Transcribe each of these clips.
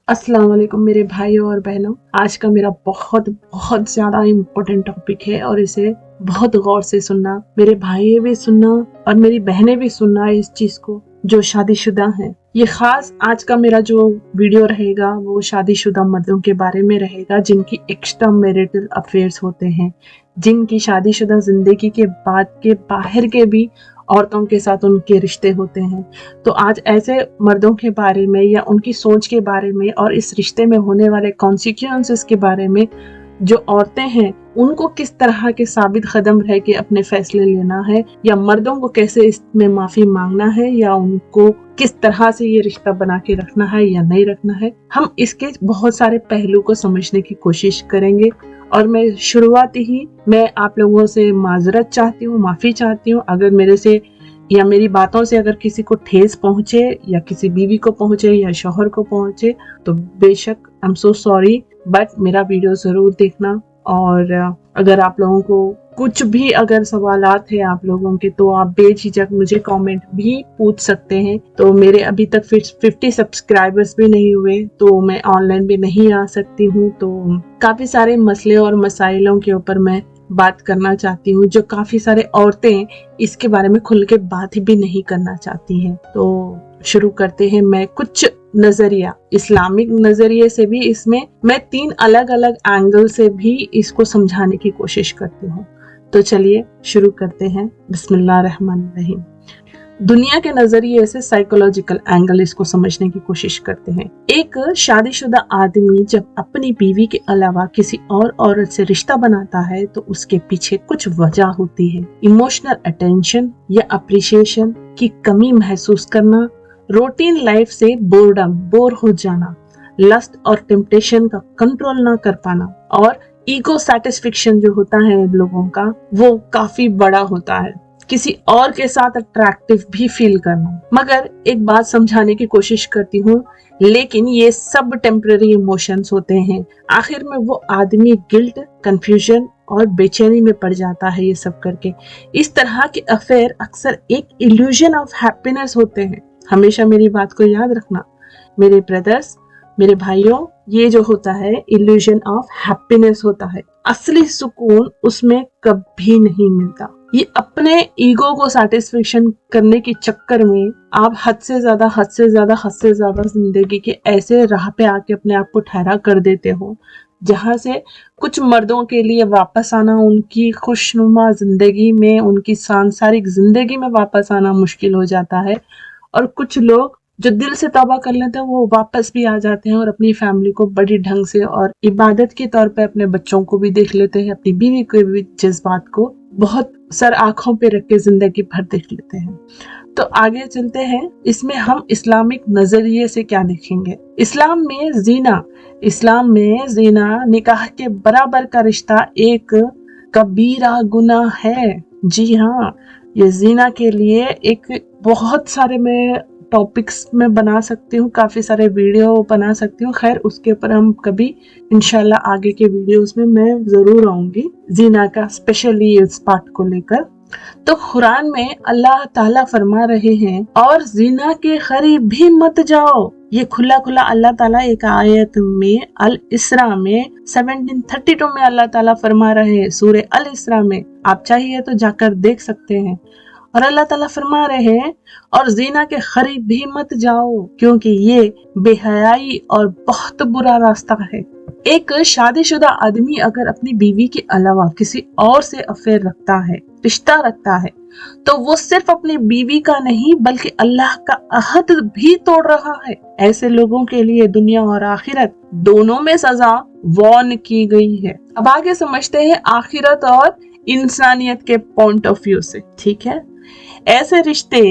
अस्सलाम वालेकुम मेरे भाइयों और बहनों। आज का मेरा बहुत बहुत ज्यादा इम्पोर्टेंट टॉपिक है और इसे बहुत गौर से सुनना, मेरे भाई भी सुनना और मेरी बहनें भी सुनना इस चीज को, जो शादीशुदा हैं। ये खास आज का मेरा जो वीडियो रहेगा वो शादीशुदा मर्दों के बारे में रहेगा, जिनकी एक्स्ट्रा मैरिटल अफेयर्स होते हैं, जिनकी शादीशुदा जिंदगी के बाद के बाहर के भी औरतों के साथ उनके रिश्ते होते हैं। तो आज ऐसे मर्दों के बारे में या उनकी सोच के बारे में और इस रिश्ते में होने वाले कॉन्सिक्वेंसेस के बारे में, जो औरतें हैं उनको किस तरह के साबित कदम रह के अपने फैसले लेना है, या मर्दों को कैसे इसमें माफी मांगना है, या उनको किस तरह से ये रिश्ता बना के रखना है या नहीं रखना है, हम इसके बहुत सारे पहलू को समझने की कोशिश करेंगे। और मैं शुरुआती ही मैं आप लोगों से माजरत चाहती हूँ, माफी चाहती हूँ अगर मेरे से या मेरी बातों से अगर किसी को ठेस पहुंचे या किसी बीवी को पहुंचे या शौहर को पहुंचे, तो बेशक I am so sorry, but मेरा वीडियो जरूर देखना। और अगर आप लोगों को कुछ भी अगर सवालात है आप लोगों के, तो आप बेझिझक मुझे कमेंट भी पूछ सकते हैं। तो मेरे अभी तक 50 सब्सक्राइबर्स भी नहीं हुए, तो मैं ऑनलाइन भी नहीं आ सकती हूँ। तो काफी सारे मसले और मसाइलों के ऊपर मैं बात करना चाहती हूँ, जो काफी सारे औरतें इसके बारे में खुल के बात भी नहीं करना चाहती हैं। तो शुरू करते हैं। मैं कुछ नजरिया, इस्लामिक नजरिए से भी इसमें मैं 3 अलग अलग एंगल से भी इसको समझाने की कोशिश करती हूँ। तो चलिए शुरू करते हैं। बिस्मिल्लाह रहमान रहीम। दुनिया के नजरिए से साइकोलॉजिकल एंगल इसको समझने की कोशिश करते हैं। एक शादीशुदा आदमी जब अपनी बीवी के अलावा किसी और औरत से रिश्ता बनाता है तो उसके पीछे कुछ वजह होती है। इमोशनल अटेंशन या अप्रिशिएशन की कमी महसूस करना, रूटीन लाइफ से बोर हो जाना, लस्ट और टेम्पटेशन का कंट्रोल ना कर पाना, और ईगो सैटिस्फैक्शन जो होता है लोगों का वो काफी बड़ा होता है। किसी और के साथ अट्रैक्टिव भी फील करना। मगर एक बात समझाने की कोशिश करती हूँ, लेकिन ये सब टेम्पररी इमोशंस होते हैं। आखिर में वो आदमी गिल्ट, कंफ्यूजन और बेचैनी में पड़ जाता है ये सब करके। इस तरह के अफेयर अक्सर एक इल्यूजन ऑफ हैप्पीनेस होते हैं। हमेशा मेरी बात को याद रखना मेरे ब्रदर्स, मेरे भाइयों, ये जो होता है इल्यूजन ऑफ हैप्पीनेस होता है। असली सुकून उसमें कभी नहीं मिलता। ये अपने ईगो को सैटिस्फैक्शन करने के चक्कर में आप हद से ज्यादा जिंदगी के ऐसे राह पे आके अपने आप को ठहरा कर देते हो जहां से कुछ मर्दों के लिए वापस आना, उनकी खुशनुमा जिंदगी में, उनकी सांसारिक जिंदगी में वापस आना मुश्किल हो जाता है। और कुछ लोग जो दिल से तौबा कर लेते हैं वो वापस भी आ जाते हैं और अपनी फैमिली को बड़ी ढंग से और इबादत के तौर पे अपने बच्चों को भी देख लेते हैं, अपनी बीवी के भी जज्बात को बहुत सर आंखों पे रख के जिंदगी भर देख लेते हैं। तो आगे चलते हैं। इसमें हम इस्लामिक नजरिए से क्या देखेंगे। इस्लाम में जीना निकाह के बराबर का रिश्ता एक कबीरा गुनाह है। जी हाँ, ये जीना के लिए एक बहुत सारे मैं टॉपिक्स में बना सकती हूँ, काफी सारे वीडियो बना सकती हूँ। खैर उसके ऊपर हम कभी इंशाल्लाह आगे के वीडियोस में मैं जरूर आऊंगी जीना का, स्पेशली इस पार्ट को लेकर। तो कुरान में अल्लाह ताला फरमा रहे हैं, और जीना के करीब भी मत जाओ। ये खुला अल्लाह ताला एक आयत में अल इसरा में 1732 में अल्लाह ताला फरमा रहे हैं, सूरे अल इसरा में, आप चाहिए तो जाकर देख सकते हैं। और अल्लाह ताला फरमा रहे हैं, और जीना के करीब भी मत जाओ क्योंकि ये बेहयाई और बहुत बुरा रास्ता है। एक शादीशुदा आदमी अगर अपनी बीवी के अलावा किसी और से अफेयर रखता है, रिश्ता रखता है, तो वो सिर्फ अपनी बीवी का नहीं बल्कि अल्लाह का अहद भी तोड़ रहा है। ऐसे लोगों के लिए दुनिया और आखिरत दोनों में सजा वार्न की गई है। अब आगे समझते हैं आखिरत और इंसानियत के पॉइंट ऑफ व्यू से। ठीक है, ऐसे रिश्ते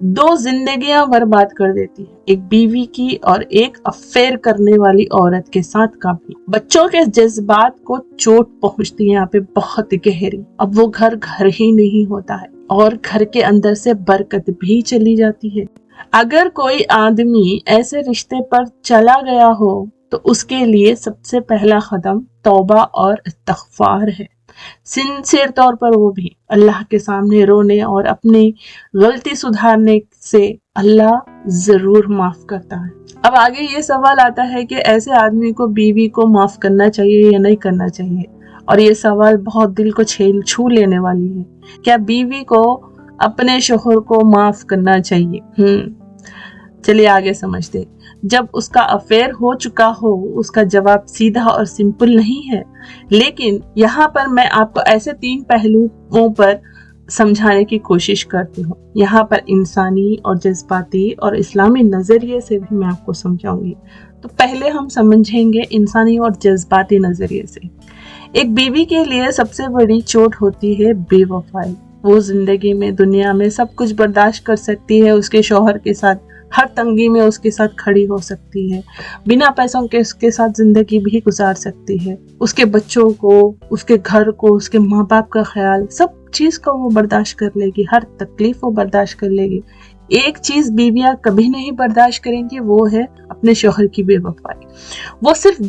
2 जिंदगियां बर्बाद कर देती है, एक बीवी की और एक अफेयर करने वाली औरत के साथ का भी। बच्चों के जज्बात को चोट पहुंचती है यहाँ पे बहुत गहरी। अब वो घर ही नहीं होता है और घर के अंदर से बरकत भी चली जाती है। अगर कोई आदमी ऐसे रिश्ते पर चला गया हो तो उसके लिए सबसे पहला कदम तौबा और इस्तग़फ़ार है। सिंसियर तौर पर वो भी अल्लाह के सामने रोने और अपनी गलती सुधारने से अल्लाह जरूर माफ करता है। अब आगे ये सवाल आता है कि ऐसे आदमी को बीवी को माफ करना चाहिए या नहीं करना चाहिए, और ये सवाल बहुत दिल को छू लेने वाली है। क्या बीवी को अपने शोहर को माफ करना चाहिए? चलिए आगे समझते। जब उसका अफेयर हो चुका हो, उसका जवाब सीधा और सिंपल नहीं है, लेकिन यहाँ पर मैं आपको ऐसे 3 पहलुओं पर समझाने की कोशिश करती हूँ। यहाँ पर इंसानी और जज्बाती और इस्लामी नजरिए से भी मैं आपको समझाऊंगी। तो पहले हम समझेंगे इंसानी और जज्बाती नजरिए से। एक बीवी के लिए सबसे बड़ी चोट होती है बेवफाई। वो जिंदगी में, दुनिया में सब कुछ बर्दाश्त कर सकती है, उसके शौहर के साथ हर तंगी में उसके साथ खड़ी हो सकती है, बिना पैसों के उसके साथ जिंदगी भी गुजार सकती है, उसके बच्चों को, उसके घर को, उसके माँ बाप का ख्याल, सब चीज को वो बर्दाश्त कर लेगी, हर तकलीफ वो बर्दाश्त कर लेगी। एक चीज बीवियां कभी नहीं बर्दाश्त करेंगी, वो है अपने शौहर की बेवफाई। वो सिर्फ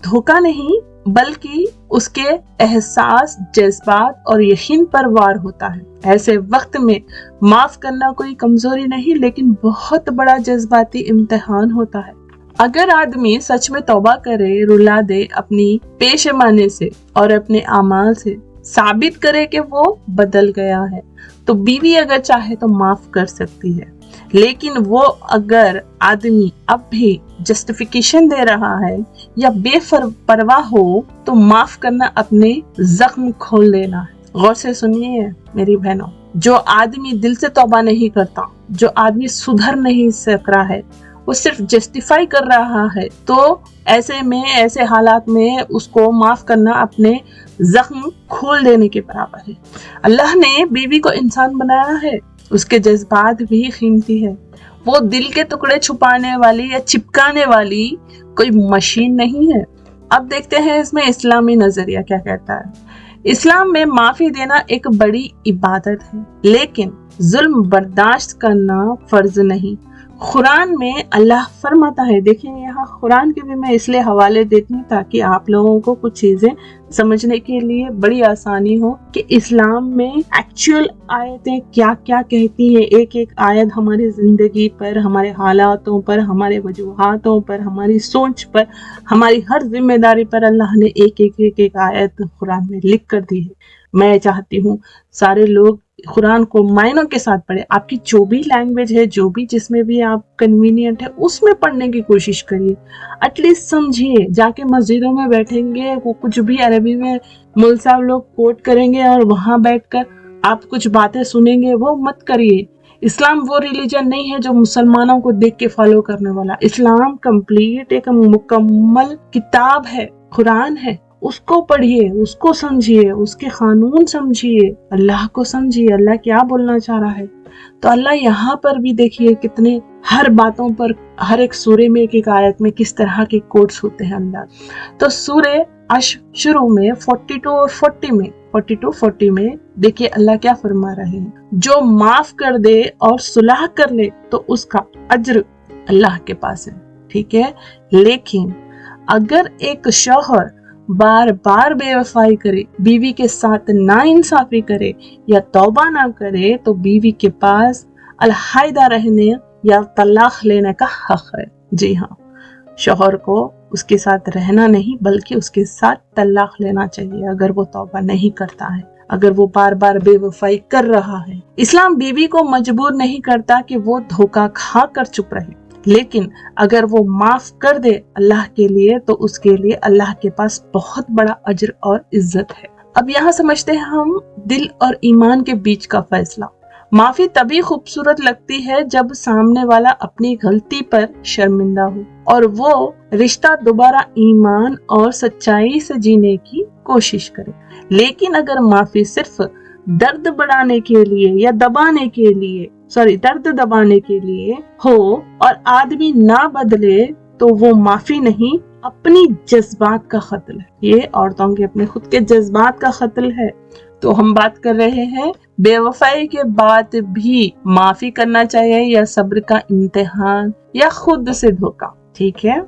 धोखा नहीं बल्कि उसके एहसास, जज्बात और यकीन पर वार होता है। ऐसे वक्त में माफ करना कोई कमजोरी नहीं, लेकिन बहुत बड़ा जज्बाती इम्तिहान होता है। अगर आदमी सच में तौबा करे, रुला दे अपनी पेशेमानी से और अपने अमाल से, साबित करे कि वो बदल गया है, तो बीवी अगर चाहे तो माफ कर सकती है। लेकिन वो अगर आदमी अब भी जस्टिफिकेशन दे रहा है या बेपरवाह हो, तो माफ करना अपने जख्म खोल देना है। गौर से सुनिए मेरी बहनों, जो आदमी दिल से तौबा नहीं करता, जो आदमी सुधर नहीं सक रहा है, वो सिर्फ जस्टिफाई कर रहा है, तो ऐसे में, ऐसे हालात में उसको माफ करना अपने जख्म खोल देने के बराबर है। अल्लाह ने बीवी को इंसान बनाया है, उसके जज्बात भी कीमती है। वो दिल के टुकड़े छुपाने वाली या चिपकाने वाली कोई मशीन नहीं है। अब देखते हैं इसमें इस्लामी नजरिया क्या कहता है। इस्लाम में माफी देना एक बड़ी इबादत है, लेकिन जुल्म बर्दाश्त करना फर्ज नहीं। कुरान में अल्लाह फरमाता है, देखिए यहाँ कुरान के भी मैं इसलिए हवाले देती हूँ ताकि आप लोगों को कुछ चीजें समझने के लिए बड़ी आसानी हो कि इस्लाम में एक्चुअल आयतें क्या क्या कहती हैं। एक एक आयत हमारी जिंदगी पर, हमारे हालातों पर, हमारे वजूहातों पर, हमारी सोच पर, हमारी हर जिम्मेदारी पर अल्लाह ने एक आयत कुरान में लिख कर दी है। मैं चाहती हूँ सारे लोग कुरान को मायनों के साथ पढ़े। आपकी जो भी लैंग्वेज है, जो भी जिसमें भी आप कन्वीनियंट है, उसमें पढ़ने की कोशिश करिए। एटलीस्ट समझिए। जाके मस्जिदों में बैठेंगे, वो कुछ भी अरबी में मुल साहब लोग कोट करेंगे और वहां बैठकर आप कुछ बातें सुनेंगे, वो मत करिए। इस्लाम वो रिलीजन नहीं है जो मुसलमानों को देख के फॉलो करने वाला। इस्लाम कंप्लीट एक मुकम्मल किताब है, कुरान है। उसको पढ़िए, उसको समझिए, उसके कानून समझिए, अल्लाह को समझिए, अल्लाह क्या बोलना चाह रहा है। तो अल्लाह यहाँ पर भी देखिए कितने हर बातों पर, हर एक सूरे में, एक आयत में किस तरह के कोट्स होते हैं अल्लाह। तो सूरे अश शुरू में 42 और 40 में देखिए अल्लाह क्या फरमा रहे हैं। जो माफ कर दे और सुलह कर ले तो उसका अज्र अल्लाह के पास है, ठीक है। लेकिन अगर एक शौहर बार बार बेवफाई करे, बीवी के साथ नाइंसाफी करे या तौबा ना करे, तो बीवी के पास अलहायदा रहने या तलाक लेने का हक है। जी हाँ, शौहर को उसके साथ रहना नहीं बल्कि उसके साथ तलाक लेना चाहिए अगर वो तौबा नहीं करता है, अगर वो बार बार बेवफाई कर रहा है। इस्लाम बीवी को मजबूर नहीं करता कि वो धोखा खा कर चुप रहे, लेकिन अगर वो माफ कर दे अल्लाह के लिए, तो उसके लिए अल्लाह के पास बहुत बड़ा अज्र और इज्जत है। अब यहाँ समझते हैं हम दिल और ईमान के बीच का फैसला। माफी तभी खूबसूरत लगती है जब सामने वाला अपनी गलती पर शर्मिंदा हो और वो रिश्ता दोबारा ईमान और सच्चाई से जीने की कोशिश करे। लेकिन अगर माफी सिर्फ दर्द बढ़ाने के लिए या दबाने के लिए, दर्द दबाने के लिए हो और आदमी ना बदले, तो वो माफी नहीं, अपनी जज्बात का कत्ल है। ये औरतों के अपने खुद के जज्बात का कत्ल है। तो हम बात कर रहे हैं बेवफाई के बाद भी माफी करना चाहिए या सब्र का इम्तिहान या खुद से धोखा, ठीक है।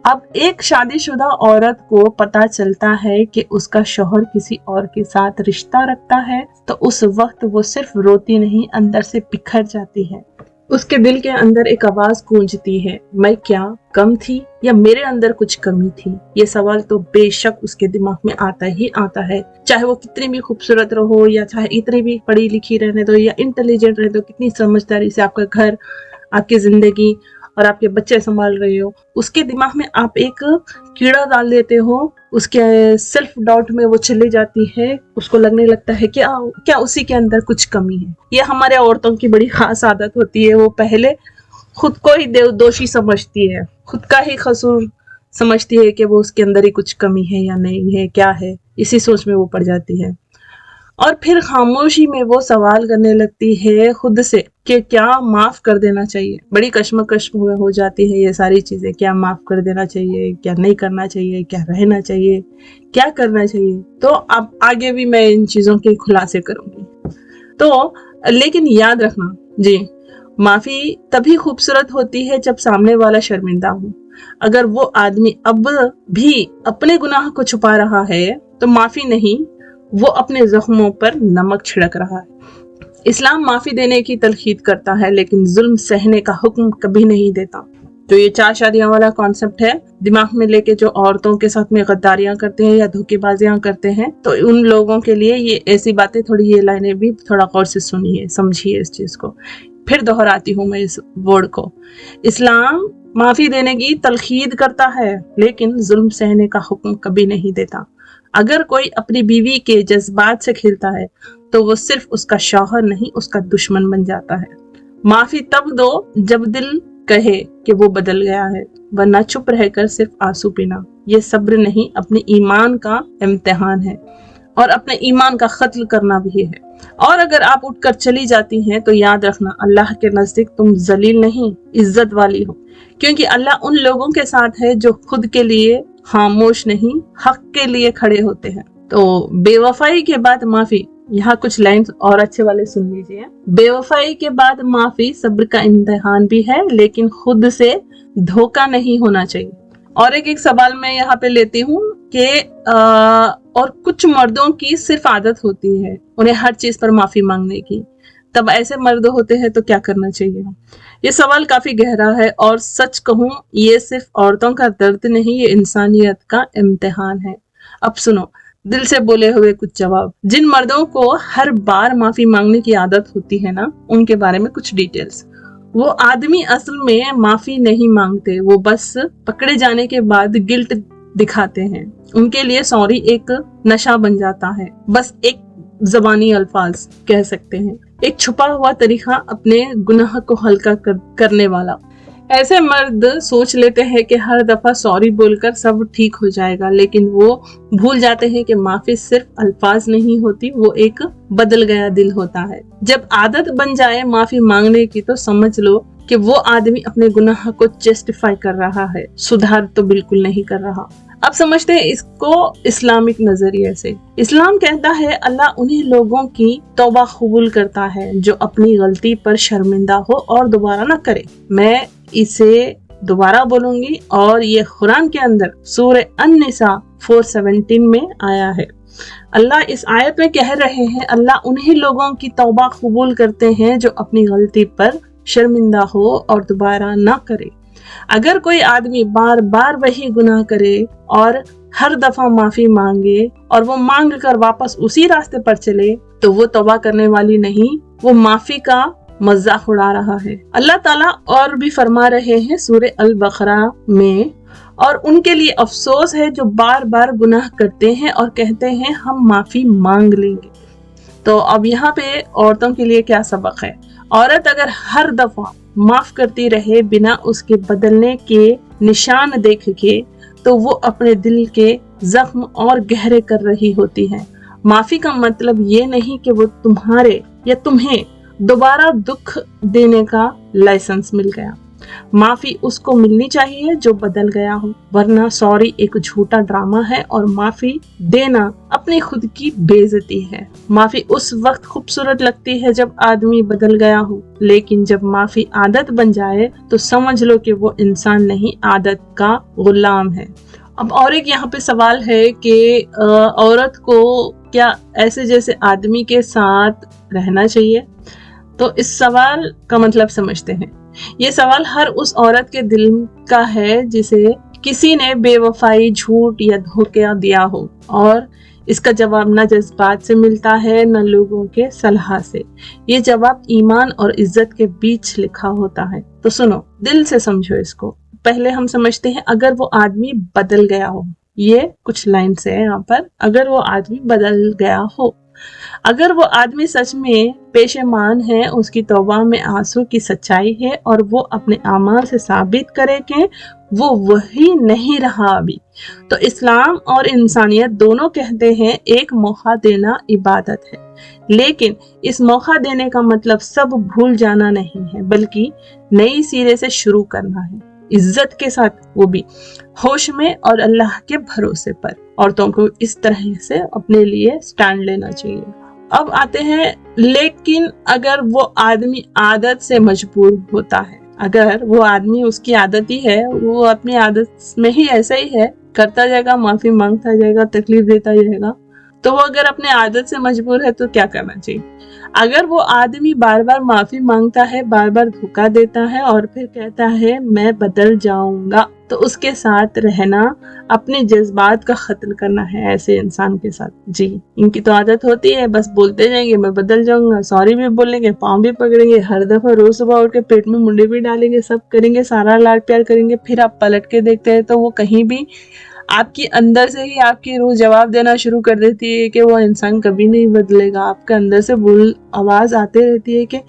अब एक शादीशुदा औरत को पता चलता है कि उसका शौहर किसी और के साथ रिश्ता रखता है तो उस वक्त वो सिर्फ रोती नहीं, अंदर से बिखर जाती है। उसके दिल के अंदर एक आवाज गूंजती है, मैं क्या कम थी या मेरे अंदर कुछ कमी थी? ये सवाल तो बेशक उसके दिमाग में आता ही आता है, चाहे वो कितनी भी खूबसूरत रहो या चाहे इतनी भी पढ़ी लिखी रहने दो या इंटेलिजेंट रहे दो, कितनी समझदारी से आपका घर, आपकी जिंदगी और आपके बच्चे संभाल रहे हो, उसके दिमाग में आप एक कीड़ा डाल देते हो, उसके सेल्फ डाउट में वो चली जाती है, उसको लगने लगता है कि क्या उसी के अंदर कुछ कमी है। ये हमारे औरतों की बड़ी खास आदत होती है, वो पहले खुद को ही दोषी समझती है, खुद का ही कसूर समझती है कि वो उसके अंदर ही कुछ कमी है या नहीं है, क्या है, इसी सोच में वो पड़ जाती है। और फिर खामोशी में वो सवाल करने लगती है खुद से कि क्या माफ कर देना चाहिए। बड़ी कश्मकश में हो जाती है ये सारी चीजें, क्या माफ कर देना चाहिए, क्या नहीं करना चाहिए, क्या रहना चाहिए, क्या करना चाहिए। तो अब आगे भी मैं इन चीजों के खुलासे करूंगी। तो लेकिन याद रखना जी, माफी तभी खूबसूरत होती है जब सामने वाला शर्मिंदा हो। अगर वो आदमी अब भी अपने गुनाह को छुपा रहा है तो माफी नहीं, वो अपने जख्मों पर नमक छिड़क रहा है। इस्लाम माफी देने की तलखीद करता है लेकिन जुल्म सहने का हुक्म कभी नहीं देता। तो ये 4 शादियां वाला कॉन्सेप्ट है, दिमाग में लेके जो औरतों के साथ में गद्दारियां करते हैं या धोखेबाजियां करते हैं, तो उन लोगों के लिए ये ऐसी बातें, थोड़ी ये लाइनें भी थोड़ा गौर से सुनिए, समझिए इस चीज को। फिर दोहराती हूँ मैं इस वर्ड को, इस्लाम माफी देने की तलखीद करता है लेकिन जुल्म सहने का हुक्म कभी नहीं देता। अगर कोई अपनी बीवी के जज्बात से खेलता है तो वो सिर्फ उसका शौहर नहीं, उसका दुश्मन बन जाता है। माफी तब दो जब दिल कहे कि वो बदल गया है, वरना चुप रहकर सिर्फ आंसू पीना ये सब्र नहीं, अपने ईमान का इम्तिहान है और अपने ईमान का कत्ल करना भी है। और अगर आप उठकर चली जाती हैं तो याद रखना, अल्लाह के नजदीक तुम जलील नहीं, इज्जत वाली हो, क्योंकि अल्लाह उन लोगों के साथ है जो खुद के लिए खामोश नहीं, हक के लिए खड़े होते हैं। तो बेवफाई के बाद माफी, यहाँ कुछ लाइन्स और अच्छे वाले सुन लीजिए। बेवफाई के बाद माफी सब्र का इम्तिहान भी है लेकिन खुद से धोखा नहीं होना चाहिए। और एक सवाल मैं यहाँ पे लेती हूँ कि और कुछ मर्दों की सिर्फ आदत होती है उन्हें हर चीज पर माफी मांगने की, तब ऐसे मर्द होते हैं तो क्या करना चाहिए? ये सवाल काफी गहरा है और सच कहूँ ये सिर्फ औरतों का दर्द नहीं, ये इंसानियत का इम्तिहान है। अब सुनो दिल से बोले हुए कुछ जवाब। जिन मर्दों को हर बार माफी मांगने की आदत होती है ना, उनके बारे में कुछ डिटेल्स। वो आदमी असल में माफी नहीं मांगते, वो बस पकड़े जाने के बाद गिल्ट दिखाते हैं। उनके लिए सॉरी एक नशा बन जाता है, बस एक ज़बानी अल्फाज कह सकते हैं, एक छुपा हुआ तरीका अपने गुनाह को हल्का करने वाला। ऐसे मर्द सोच लेते हैं कि हर दफा सॉरी बोलकर सब ठीक हो जाएगा, लेकिन वो भूल जाते हैं कि माफी सिर्फ अल्फाज नहीं होती, वो एक बदल गया दिल होता है। जब आदत बन जाए माफी मांगने की तो समझ लो कि वो आदमी अपने गुनाह को जस्टिफाई कर रहा है, सुधार तो बिल्कुल नहीं कर रहा। अब समझते हैं इसको इस्लामिक नजरिए से। इस्लाम कहता है अल्लाह उन्हीं लोगों की तौबा कबूल करता है जो अपनी गलती पर शर्मिंदा हो और दोबारा ना करे। मैं इसे दोबारा बोलूंगी और ये कुरान के अंदर सूरह अन-निसा 4:17 में आया है। अल्लाह इस आयत में कह रहे हैं अल्लाह उन्हीं लोगों की तौबा कबूल करते हैं जो अपनी गलती पर शर्मिंदा हो और दोबारा ना करे। अगर कोई आदमी बार बार वही गुनाह करे और हर दफा माफी मांगे और वो मांग कर वापस उसी रास्ते पर चले तो वो तौबा करने वाली नहीं, वो माफी का मजाक उड़ा रहा है। अल्लाह ताला और भी फरमा रहे हैं सूरह अल-बकरा में, और उनके लिए अफसोस है जो बार बार गुनाह करते हैं और कहते हैं हम माफी मांग लेंगे। तो अब यहाँ पे औरतों के लिए क्या सबक है? औरत अगर हर दफा माफ करती रहे बिना उसके बदलने के निशान देख के, तो वो अपने दिल के जख्म और गहरे कर रही होती है। माफी का मतलब ये नहीं कि वो तुम्हारे या तुम्हें दोबारा दुख देने का लाइसेंस मिल गया। माफी उसको मिलनी चाहिए जो बदल गया हो, वरना सॉरी एक झूठा ड्रामा है और माफी देना अपनी खुद की बेइज्जती है। माफी उस वक्त खूबसूरत लगती है जब आदमी बदल गया हो, लेकिन जब माफी आदत बन जाए तो समझ लो कि वो इंसान नहीं, आदत का गुलाम है। अब और एक यहाँ पे सवाल है कि औरत को क्या ऐसे जैसे आदमी के साथ रहना चाहिए? तो इस सवाल का मतलब समझते हैं। ये सवाल हर उस औरत के दिल का है जिसे किसी ने बेवफाई, झूठ या धोखा दिया हो, और इसका जवाब न जज्बात से मिलता है न लोगों के सलाह से। ये जवाब ईमान और इज्जत के बीच लिखा होता है। तो सुनो, दिल से समझो इसको। पहले हम समझते हैं अगर वो आदमी बदल गया हो। ये कुछ लाइन से है यहाँ पर, अगर वो आदमी बदल गया हो। अगर वो आदमी सच में पेशेमान है, उसकी तौबा में आंसू की सच्चाई है और वो अपने आमाल से साबित करे कि वो वही नहीं रहा अभी, तो इस्लाम और इंसानियत दोनों कहते हैं एक मौका देना इबादत है। लेकिन इस मौका देने का मतलब सब भूल जाना नहीं है, बल्कि नई सिरे से शुरू करना है, इज्जत के साथ, वो भी होश में और अल्लाह के भरोसे पर। औरतों को इस तरह से अपने लिए स्टैंड लेना चाहिए। अब आते हैं, लेकिन अगर वो आदमी आदत से मजबूर होता है, अगर वो आदमी, उसकी आदत ही है, वो अपनी आदत में ही ऐसा ही है, करता जाएगा, माफी मांगता जाएगा, तकलीफ देता जाएगा, तो वो अगर अपने आदत से मजबूर है तो क्या करना चाहिए? अगर वो आदमी बार बार माफी मांगता है, बार बार धोखा देता है और फिर कहता है मैं बदल जाऊंगा, तो उसके साथ रहना अपने जज्बात का कत्ल करना है ऐसे इंसान के साथ। जी, इनकी तो आदत होती है, बस बोलते जाएंगे मैं बदल जाऊंगा, सॉरी भी बोलेंगे, पाँव भी पकड़ेंगे, हर दफा रोज सुबह उठ के पेट में मुंडे भी डालेंगे, सब करेंगे, सारा लाड प्यार करेंगे, फिर आप पलट के देखते हैं तो वो कहीं भी आपकी अंदर से ही आपकी रूह जवाब देना शुरू कर देती है कि वो इंसान कभी नहीं बदलेगा। आपके अंदर से बोल आवाज आती रहती है कि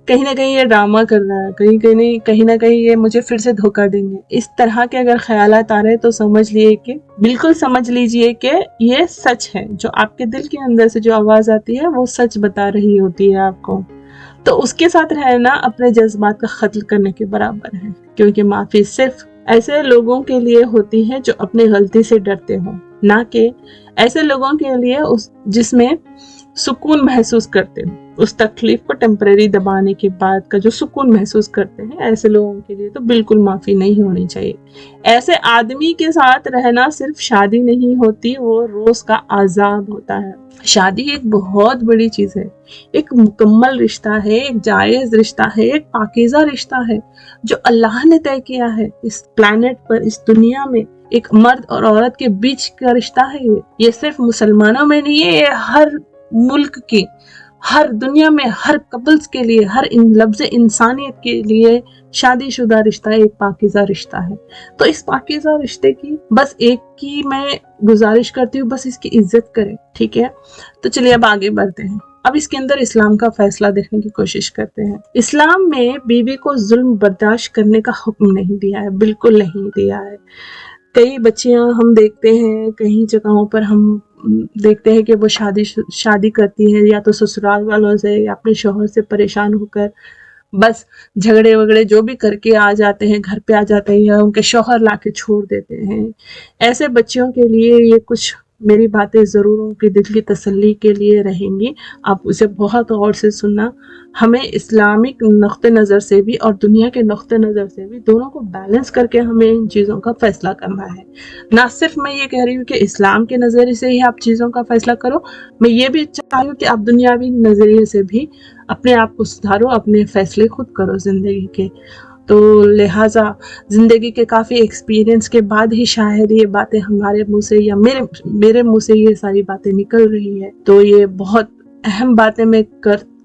कहीं ना कहीं ये ड्रामा कर रहा है, कहीं ना कहीं ये मुझे फिर से धोखा देंगे। इस तरह के अगर ख्यालात आ रहे हैं तो समझ लिए कि, बिल्कुल समझ लीजिए कि ये सच है, जो आपके दिल के अंदर से जो आवाज आती है वो सच बता रही होती है आपको। तो उसके साथ रहना अपने जज्बात का कत्ल करने के बराबर है, क्योंकि माफी सिर्फ ऐसे लोगों के लिए होती है जो अपनी गलती से डरते हो, ना कि ऐसे लोगों के लिए जिसमें सुकून महसूस करते हो। उस तकलीफ को टेम्परेरी दबाने के बाद का जो सुकून महसूस करते हैं, ऐसे लोगों के लिए तो बिल्कुल माफी नहीं होनी चाहिए। ऐसे आदमी के साथ रहना सिर्फ शादी नहीं होती, वो रोज का आजाब होता है। शादी एक बहुत बड़ी चीज है, एक मुकम्मल रिश्ता है, एक जायज रिश्ता है, एक पाकीज़ा रिश्ता है जो अल्लाह ने तय किया है इस प्लैनेट पर, इस दुनिया में। एक मर्द और औरत के बीच का रिश्ता है ये सिर्फ मुसलमानों में नहीं है, ये हर मुल्क की, हर दुनिया में हर कपल्स के लिए, हर लफ्ज़ इंसानियत के लिए शादीशुदा रिश्ता एक पाकीज़ा रिश्ता है। तो इस पाकीज़ा रिश्ते की बस एक की मैं गुजारिश करती हूँ, बस इसकी इज्जत करें, ठीक है? तो चलिए अब आगे बढ़ते हैं। अब इसके अंदर इस्लाम का फैसला देखने की कोशिश करते हैं। इस्लाम में बीवी को जुल्म बर्दाश्त करने का हुक्म नहीं दिया है, बिल्कुल नहीं दिया है। कई बच्चियां हम देखते हैं, कई जगहों पर हम देखते हैं कि वो शादी करती है या तो ससुराल वालों से या अपने शौहर से परेशान होकर बस झगड़े वगड़े जो भी करके आ जाते हैं, घर पे आ जाते हैं या उनके शौहर लाके छोड़ देते हैं। ऐसे बच्चियों के लिए ये कुछ मेरी बातें ज़रूर उनके दिल की तसल्ली के लिए रहेंगी। आप उसे बहुत गौर से सुनना। हमें इस्लामिक नुक्ते नज़र से भी और दुनिया के नुक्ते नज़र से भी, दोनों को बैलेंस करके हमें इन चीज़ों का फैसला करना है। ना सिर्फ मैं ये कह रही हूँ कि इस्लाम के नज़रिए से ही आप चीज़ों का फैसला करो, मैं ये भी चाहती हूँ कि आप दुनियावी नज़रिए से भी अपने आप को सुधारो, अपने फैसले खुद करो ज़िंदगी के। तो लिहाजा ज़िंदगी के काफ़ी एक्सपीरियंस के बाद ही शायद ये बातें हमारे मुंह से या मेरे मुंह से ये सारी बातें निकल रही है। तो ये बहुत अहम बातें मैं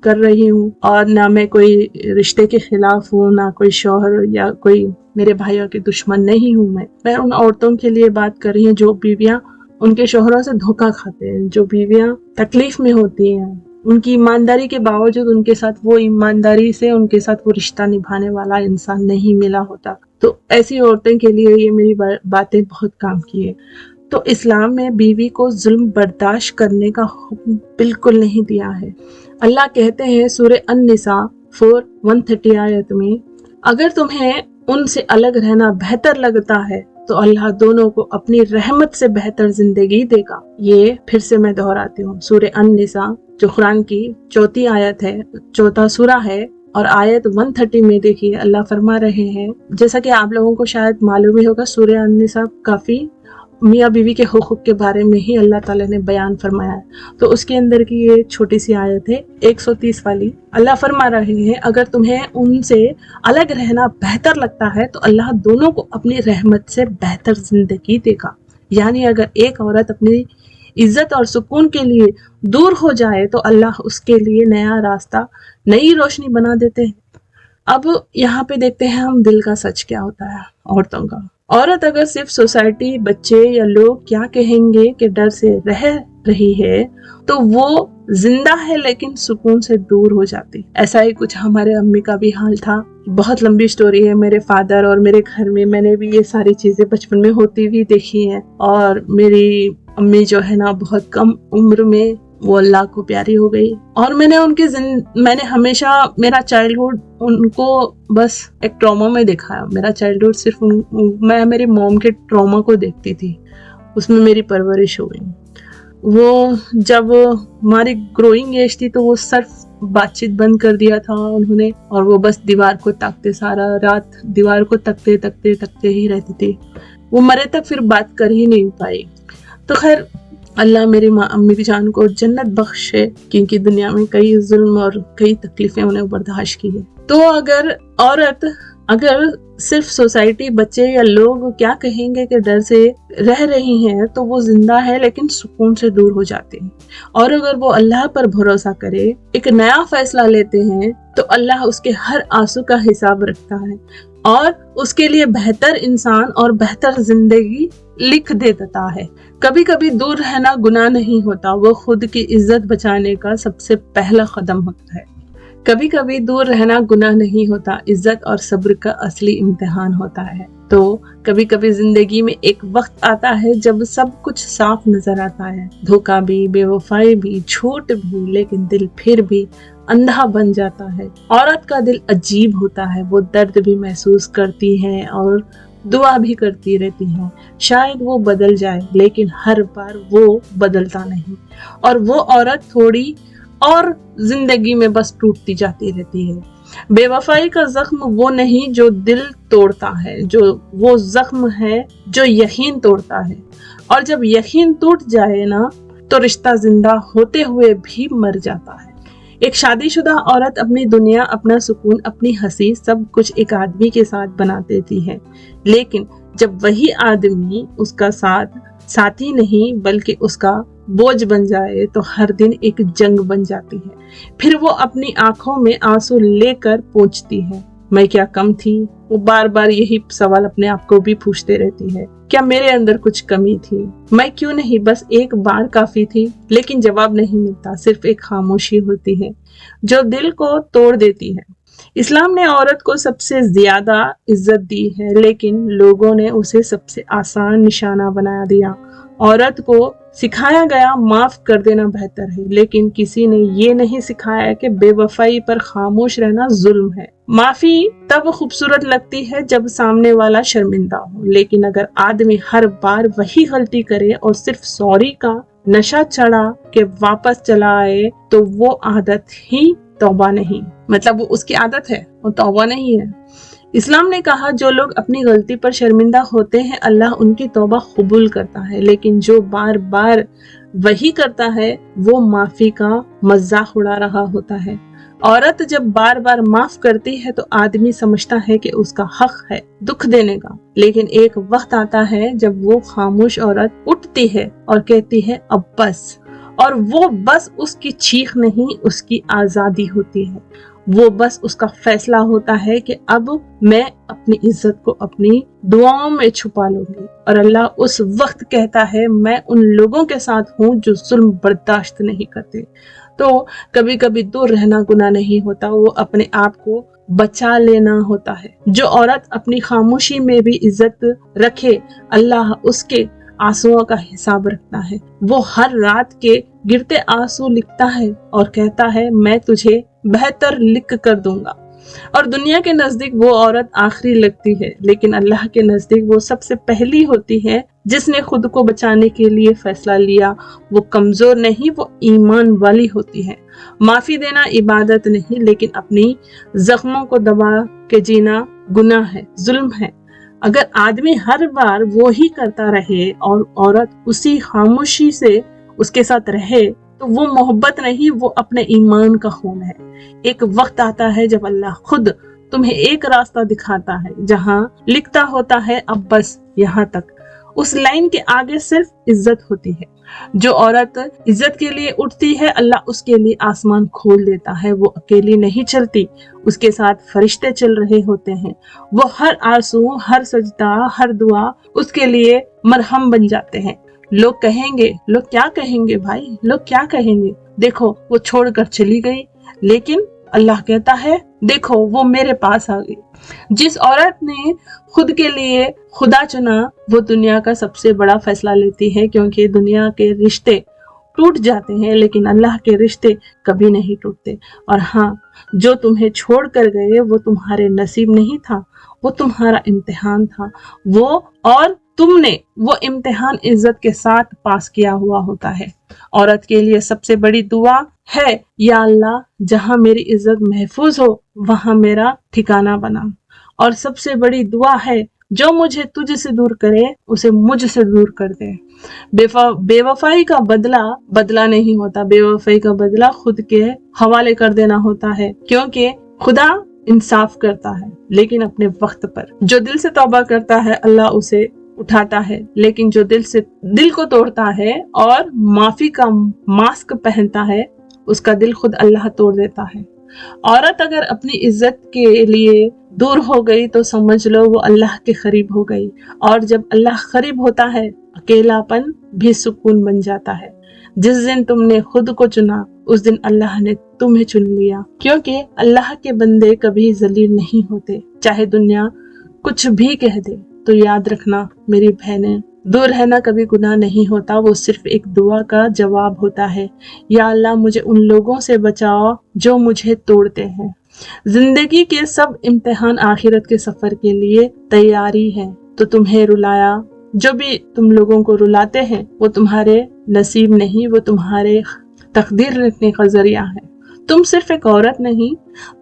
कर रही हूँ, और ना मैं कोई रिश्ते के खिलाफ हूँ, ना कोई शौहर या कोई मेरे भाइयों के दुश्मन नहीं हूँ। मैं उन औरतों के लिए बात कर रही हूँ जो बीवियाँ उनके शौहरों से धोखा खाते हैं, जो बीवियाँ तकलीफ में होती हैं, उनकी ईमानदारी के बावजूद उनके साथ वो ईमानदारी से उनके साथ वो रिश्ता निभाने वाला इंसान नहीं मिला होता। तो ऐसी औरतें के लिए ये मेरी बातें बहुत काम की है। तो इस्लाम में बीवी को जुल्म बर्दाश्त करने का हुक्म बिल्कुल नहीं दिया है। अल्लाह कहते हैं सूरह अन-निसा 4:130 आयत में, अगर तुम्हें ان سے الگ رہنا بہتر لگتا ہے تو اللہ دونوں کو اپنی رحمت سے بہتر زندگی دے گا۔ یہ پھر سے میں دہراتی ہوں، سورہ النساء جو قرآن کی 4 آیت ہے، 4 سورہ ہے، اور آیت 130 میں دیکھیے اللہ فرما رہے ہیں، جیسا کہ آپ لوگوں کو شاید معلوم ہی ہوگا، سورہ النساء کافی میاں بیوی کے حقوق کے بارے میں ہی اللہ تعالیٰ نے بیان فرمایا ہے، تو اس کے اندر کی یہ چھوٹی سی آیت ہے 130 والی۔ اللہ فرما رہے ہیں اگر تمہیں ان سے الگ رہنا بہتر لگتا ہے تو اللہ دونوں کو اپنی رحمت سے بہتر زندگی دے گا۔ یعنی اگر ایک عورت اپنی عزت اور سکون کے لیے دور ہو جائے تو اللہ اس کے لیے نیا راستہ، نئی روشنی بنا دیتے ہیں۔ اب یہاں پہ دیکھتے ہیں ہم دل کا سچ کیا ہوتا ہے عورتوں کا۔ عورت اگر صرف سوسائٹی، بچے یا لوگ کیا کہیں گے کہ ڈر سے رہ رہی ہے تو وہ زندہ ہے لیکن سکون سے دور ہو جاتی۔ ایسا ہی کچھ ہمارے امی کا بھی حال تھا۔ بہت لمبی سٹوری ہے، میرے فادر اور میرے گھر میں نے بھی یہ ساری چیزیں بچپن میں ہوتی بھی دیکھی ہیں، اور میری امی جو ہے نا بہت کم عمر میں وہ اللہ کو پیاری ہو گئی، اور میں نے ہمیشہ میرا چائلڈہڈ ان کو بس ایک ٹراما میں دیکھا ہے۔ میرا چائلڈہڈ صرف میں میری موم کے ٹراما کو دیکھتی تھی، اس میں میری پرورش ہوئی۔ وہ جب ہماری گروئنگ ایج تھی تو وہ صرف بات چیت بند کر دیا تھا انہوں نے، اور وہ بس دیوار کو تاکتے، سارا رات دیوار کو تکتے ہی رہتی تھی۔ وہ مرے تک پھر بات کر ہی نہیں پائی۔ تو خیر اللہ میری امی جان کو جنت بخشے، کیونکہ دنیا میں کئی ظلم اور کئی تکلیفیں انہیں برداشت کی ہے۔ تو اگر عورت صرف سوسائٹی، بچے یا لوگ کیا کہیں گے کہ ڈر سے رہ رہی ہیں تو وہ زندہ ہے لیکن سکون سے دور ہو جاتے ہیں، اور اگر وہ اللہ پر بھروسہ کرے، ایک نیا فیصلہ لیتے ہیں تو اللہ اس کے ہر آنسو کا حساب رکھتا ہے اور اس کے لیے بہتر انسان اور بہتر زندگی لکھ دیتا ہے۔ کبھی کبھی دور رہنا گناہ نہیں ہوتا، وہ خود کی عزت بچانے کا سب سے پہلا قدم ہوتا ہے۔ کبھی کبھی دور رہنا گناہ نہیں ہوتا، عزت اور صبر کا اصلی امتحان ہوتا ہے۔ تو کبھی کبھی زندگی میں ایک وقت آتا ہے جب سب کچھ صاف نظر آتا ہے، دھوکہ بھی، بے وفائی بھی، جھوٹ بھی، لیکن دل پھر بھی اندھا بن جاتا ہے۔ عورت کا دل عجیب ہوتا ہے، وہ درد بھی محسوس کرتی ہے اور دعا بھی کرتی رہتی ہے شاید وہ بدل جائے، لیکن ہر بار وہ بدلتا نہیں، اور وہ عورت تھوڑی اور زندگی میں بس ٹوٹتی جاتی رہتی ہے۔ بے وفائی کا زخم وہ نہیں جو دل توڑتا ہے، وہ زخم ہے جو یقین توڑتا ہے، اور جب یقین ٹوٹ جائے نا تو رشتہ زندہ ہوتے ہوئے بھی مر جاتا ہے۔ ایک شادی شدہ عورت اپنی دنیا، اپنا سکون، اپنی ہنسی، سب کچھ ایک آدمی کے ساتھ بنا دیتی ہے، لیکن جب وہی آدمی اس کا ساتھی نہیں بلکہ اس کا بوجھ بن جائے تو ہر دن ایک جنگ بن جاتی ہے۔ پھر وہ اپنی آنکھوں میں آنسو لے کر پوچھتی ہے، میں کیا کم تھی؟ وہ بار بار یہی سوال اپنے آپ کو بھی پوچھتے رہتی ہے، کیا میرے اندر کچھ کمی تھی؟ میں کیوں نہیں بس ایک بار کافی تھی؟ لیکن جواب نہیں ملتا، صرف ایک خاموشی ہوتی ہے جو دل کو توڑ دیتی ہے۔ اسلام نے عورت کو سب سے زیادہ عزت دی ہے، لیکن لوگوں نے اسے سب سے آسان نشانہ بنا دیا۔ عورت کو سکھایا گیا معاف کر دینا بہتر ہے، لیکن کسی نے یہ نہیں سکھایا کہ بے وفائی پر خاموش رہنا ظلم ہے۔ معافی تب خوبصورت لگتی ہے جب سامنے والا شرمندہ ہو، لیکن اگر آدمی ہر بار وہی غلطی کرے اور صرف سوری کا نشہ چڑھا کے واپس چلا آئے تو وہ عادت ہی توبہ نہیں، مطلب وہ اس کی عادت ہے، وہ توبہ نہیں ہے۔ اسلام نے کہا جو لوگ اپنی غلطی پر شرمندہ ہوتے ہیں اللہ ان کی توبہ قبول کرتا ہے، لیکن جو بار بار وہی کرتا ہے وہ معافی کا مذاق اڑا رہا ہوتا ہے۔ عورت جب بار بار معاف کرتی ہے تو آدمی سمجھتا ہے کہ اس کا حق ہے دکھ دینے کا، لیکن ایک وقت آتا ہے جب وہ خاموش عورت اٹھتی ہے اور کہتی ہے اب بس، اور وہ بس اس کی چیخ نہیں، اس کی آزادی ہوتی ہے۔ وہ بس اس کا فیصلہ ہوتا ہے کہ اب میں اپنی عزت کو اپنی دعاؤں میں چھپا لوں گی، اور اللہ اس وقت کہتا ہے میں ان لوگوں کے ساتھ ہوں جو ظلم برداشت نہیں کرتے۔ تو کبھی کبھی دور رہنا گناہ نہیں ہوتا، وہ اپنے آپ کو بچا لینا ہوتا ہے۔ جو عورت اپنی خاموشی میں بھی عزت رکھے اللہ اس کے آنسوؤں کا حساب رکھتا ہے۔ وہ ہر رات کے گرتے آنسو لکھتا ہے اور کہتا ہے میں تجھے بہتر لکھ کر دوں گا۔ اور دنیا کے نزدیک وہ عورت آخری لگتی ہے، لیکن اللہ کے نزدیک وہ سب سے پہلی ہوتی ہے جس نے خود کو بچانے کے لیے فیصلہ لیا۔ وہ کمزور نہیں، وہ ایمان والی ہوتی ہے۔ معافی دینا عبادت نہیں، لیکن اپنی زخموں کو دبا کے جینا گناہ ہے، ظلم ہے۔ اگر آدمی ہر بار وہی کرتا رہے اور عورت اسی خاموشی سے اس کے ساتھ رہے تو وہ محبت نہیں، وہ اپنے ایمان کا خون ہے۔ ایک وقت آتا ہے جب اللہ خود تمہیں ایک راستہ دکھاتا ہے جہاں لکھتا ہوتا ہے اب بس یہاں تک۔ اس لائن کے آگے صرف عزت ہوتی ہے۔ جو عورت عزت کے لیے اٹھتی ہے اللہ اس کے لیے آسمان کھول دیتا ہے۔ وہ اکیلی نہیں چلتی، اس کے ساتھ فرشتے چل رہے ہوتے ہیں۔ وہ ہر آنسو، ہر سجدہ، ہر دعا اس کے لیے مرہم بن جاتے ہیں۔ لوگ کہیں گے، لوگ کیا کہیں گے بھائی، لوگ کیا کہیں گے؟ دیکھو وہ چھوڑ کر چلی گئی، لیکن اللہ کہتا ہے دیکھو وہ میرے پاس آ گئی۔ جس عورت نے خود کے لیے خدا چنا وہ دنیا کا سب سے بڑا فیصلہ لیتی ہے، کیونکہ دنیا کے رشتے ٹوٹ جاتے ہیں لیکن اللہ کے رشتے کبھی نہیں ٹوٹتے۔ اور ہاں، جو تمہیں چھوڑ کر گئے وہ تمہارے نصیب نہیں تھا، وہ تمہارا امتحان تھا، اور تم نے وہ امتحان عزت کے ساتھ پاس کیا ہوا ہوتا ہے۔ عورت کے لیے سب سے بڑی دعا ہے یا اللہ جہاں میری عزت محفوظ ہو وہاں میرا ٹھکانہ بنا، اور سب سے بڑی دعا ہے جو مجھے تجھ سے دور کرے اسے مجھ سے دور کر دے۔ بے وفائی کا بدلہ نہیں ہوتا، بے وفائی کا بدلہ خود کے حوالے کر دینا ہوتا ہے، کیونکہ خدا انصاف کرتا ہے لیکن اپنے وقت پر۔ جو دل سے توبہ کرتا ہے اللہ اسے اٹھاتا ہے، لیکن جو دل کو توڑتا ہے اور معافی کا ماسک پہنتا ہے اس کا دل خود اللہ توڑ دیتا ہے۔ عورت اگر اپنی عزت کے لیے دور ہو گئی تو سمجھ لو وہ اللہ کے قریب ہو گئی، اور جب اللہ قریب ہوتا ہے اکیلا پن بھی سکون بن جاتا ہے۔ جس دن تم نے خود کو چنا اس دن اللہ نے تمہیں چن لیا، کیونکہ اللہ کے بندے کبھی ذلیل نہیں ہوتے، چاہے دنیا کچھ بھی کہہ دے۔ تو یاد رکھنا میری بہنیں، دور رہنا کبھی گناہ نہیں ہوتا، وہ صرف ایک دعا کا جواب ہوتا ہے۔ یا اللہ مجھے ان لوگوں سے بچاؤ جو مجھے توڑتے ہیں۔ زندگی کے سب امتحان آخرت کے سفر کے لیے تیاری ہے، تو تمہیں رلایا جو بھی تم لوگوں کو رلاتے ہیں وہ تمہارے نصیب نہیں، وہ تمہارے تقدیر لکھنے کا ذریعہ ہے۔ تم صرف ایک عورت نہیں،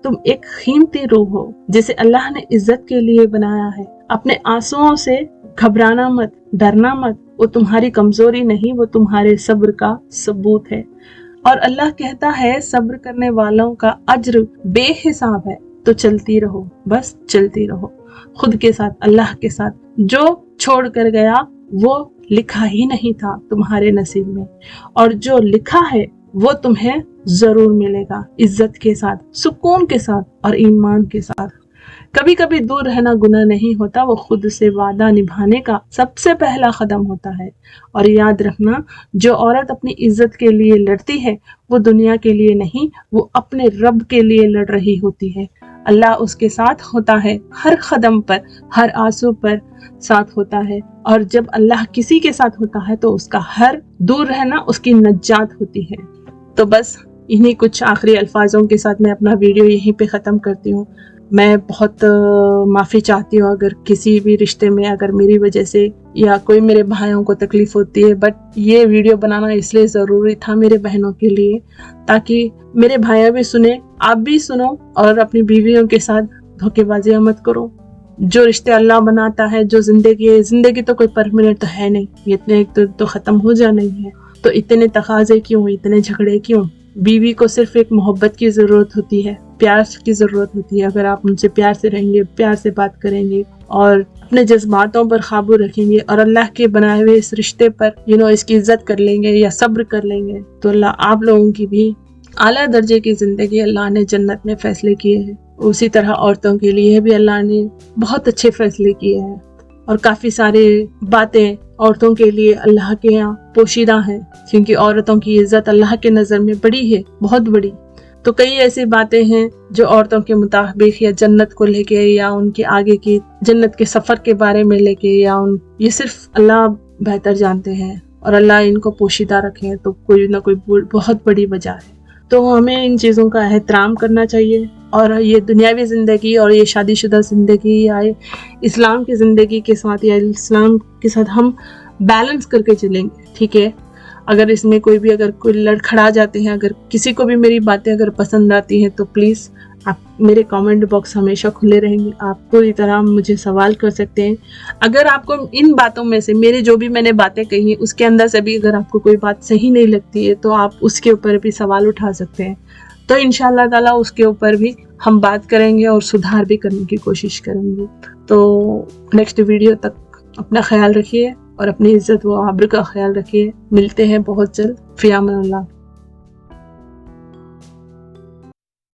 تم ایک قیمتی روح ہو جسے اللہ نے عزت کے لیے بنایا ہے۔ اپنے آنسوؤں سے گھبرانا مت، ڈرنا مت، وہ تمہاری کمزوری نہیں، وہ تمہارے صبر کا ثبوت ہے۔ اور اللہ کہتا ہے صبر کرنے والوں کا اجر بے حساب ہے۔ تو چلتی رہو، بس چلتی رہو، خود کے ساتھ، اللہ کے ساتھ۔ جو چھوڑ کر گیا وہ لکھا ہی نہیں تھا تمہارے نصیب میں، اور جو لکھا ہے وہ تمہیں ضرور ملے گا، عزت کے ساتھ، سکون کے ساتھ اور ایمان کے ساتھ۔ کبھی کبھی دور رہنا گناہ نہیں ہوتا، وہ خود سے وعدہ نبھانے کا سب سے پہلا قدم ہوتا ہے۔ اور یاد رکھنا جو عورت اپنی عزت کے لیے لڑتی ہے وہ دنیا کے لیے نہیں، وہ اپنے رب کے لیے لڑ رہی ہوتی ہے۔ اللہ اس کے ساتھ ہوتا ہے، ہر قدم پر، ہر آنسو پر ساتھ ہوتا ہے، اور جب اللہ کسی کے ساتھ ہوتا ہے تو اس کا ہر دور رہنا اس کی نجات ہوتی ہے۔ تو بس انہی کچھ آخری الفاظوں کے ساتھ میں اپنا ویڈیو یہیں پہ ختم کرتی ہوں۔ میں بہت معافی چاہتی ہوں اگر کسی بھی رشتے میں اگر میری وجہ سے یا کوئی میرے بھائیوں کو تکلیف ہوتی ہے، بٹ یہ ویڈیو بنانا اس لیے ضروری تھا میرے بہنوں کے لیے، تاکہ میرے بھائیاں بھی سنیں، آپ بھی سنو، اور اپنی بیویوں کے ساتھ دھوکے بازیاں مت کرو۔ جو رشتے اللہ بناتا ہے، جو زندگی تو کوئی پرماننٹ تو ہے نہیں، اتنے تو ختم ہو جانا ہی ہے، تو اتنے تقاضے کیوں، اتنے جھگڑے کیوں؟ بیوی کو صرف ایک محبت کی ضرورت ہوتی ہے، پیار کی ضرورت ہوتی ہے۔ اگر آپ ان سے پیار سے رہیں گے، پیار سے بات کریں گے اور اپنے جذباتوں پر قابو رکھیں گے اور اللہ کے بنائے ہوئے اس رشتے پر اس کی عزت کر لیں گے یا صبر کر لیں گے، تو اللہ آپ لوگوں کی بھی اعلیٰ درجے کی زندگی اللہ نے جنت میں فیصلے کیے ہیں۔ اسی طرح عورتوں کے لیے بھی اللہ نے بہت اچھے فیصلے کیے ہیں، اور کافی سارے باتیں عورتوں کے لیے اللہ کے یہاں پوشیدہ ہیں، کیونکہ عورتوں کی عزت اللہ کے نظر میں بڑی ہے، بہت بڑی۔ تو کئی ایسی باتیں ہیں جو عورتوں کے مطابق یا جنت کو لے کے یا ان کے آگے کی جنت کے سفر کے بارے میں لے کے یہ صرف اللہ بہتر جانتے ہیں، اور اللہ ان کو پوشیدہ رکھے، تو کوئی نہ کوئی بہت بڑی وجہ ہے۔ तो हमें इन चीज़ों का एहतराम करना चाहिए, और ये दुनियावी ज़िंदगी और ये शादीशुदा ज़िंदगी या इस्लाम की ज़िंदगी के साथ या इस्लाम के साथ हम बैलेंस करके चलेंगे, ठीक है। अगर इसमें अगर कोई लड़खड़ा जाते हैं, अगर किसी को भी मेरी बातें अगर पसंद आती हैं, तो प्लीज़ आप मेरे कमेंट बॉक्स हमेशा खुले रहेंगे, आप पूरी तरह मुझे सवाल कर सकते हैं। अगर आपको इन बातों में से मेरे जो भी मैंने बातें कही हैं उसके अंदर से भी अगर आपको कोई बात सही नहीं लगती है, तो आप उसके ऊपर भी सवाल उठा सकते हैं। तो इंशाअल्लाह ताला उसके ऊपर भी हम बात करेंगे और सुधार भी करने की कोशिश करेंगे। तो नेक्स्ट वीडियो तक अपना ख्याल रखिए और अपनी इज्जत व आबरू का ख्याल रखिए। मिलते हैं बहुत जल्द। फ़ी अमान अल्लाह।